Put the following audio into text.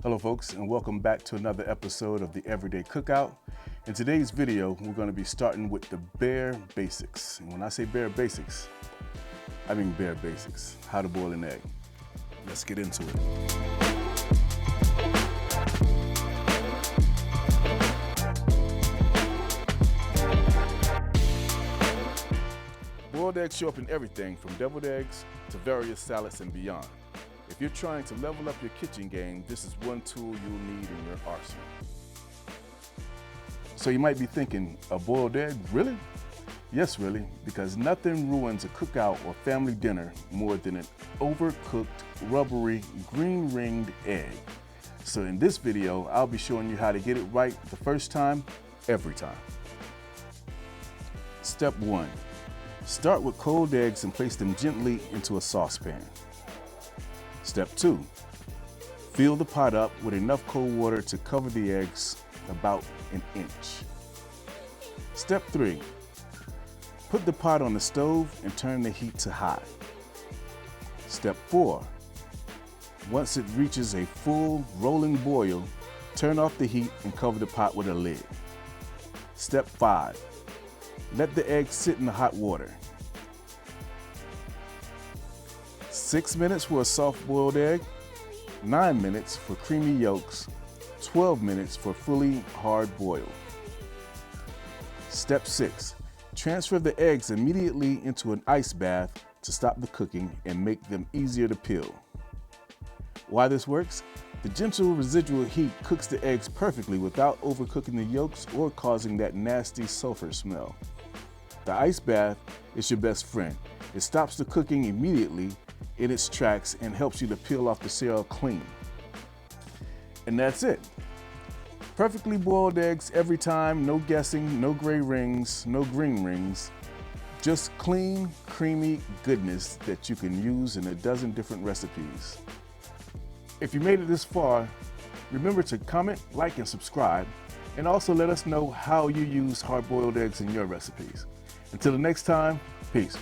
Hello folks, and welcome back to another episode of the Everyday Cookout. In today's video, we're going to be starting with the bare basics. And when I say bare basics, I mean bare basics. How to boil an egg. Let's get into it. Boiled eggs show up in everything from deviled eggs to various salads and beyond. If you're trying to level up your kitchen game, this is one tool you'll need in your arsenal. So you might be thinking, a boiled egg, really? Yes, really, because nothing ruins a cookout or family dinner more than an overcooked, rubbery, green-ringed egg. So in this video, I'll be showing you how to get it right the first time, every time. Step 1. Start with cold eggs and place them gently into a saucepan. Step 2. Fill the pot up with enough cold water to cover the eggs about an inch. Step 3. Put the pot on the stove and turn the heat to high. Step 4. Once it reaches a full rolling boil, turn off the heat and cover the pot with a lid. Step 5. Let the eggs sit in the hot water. 6 minutes for a soft-boiled egg, 9 minutes for creamy yolks, 12 minutes for fully hard-boiled. Step 6. Transfer the eggs immediately into an ice bath to stop the cooking and make them easier to peel. Why this works? The gentle residual heat cooks the eggs perfectly without overcooking the yolks or causing that nasty sulfur smell. The ice bath is your best friend. It stops the cooking immediately in its tracks and helps you to peel off the shell clean. And that's it. Perfectly boiled eggs every time, no guessing, no gray rings, no green rings. Just clean, creamy goodness that you can use in a dozen different recipes. If you made it this far, remember to comment, like, and subscribe, and also let us know how you use hard-boiled eggs in your recipes. Until the next time, peace.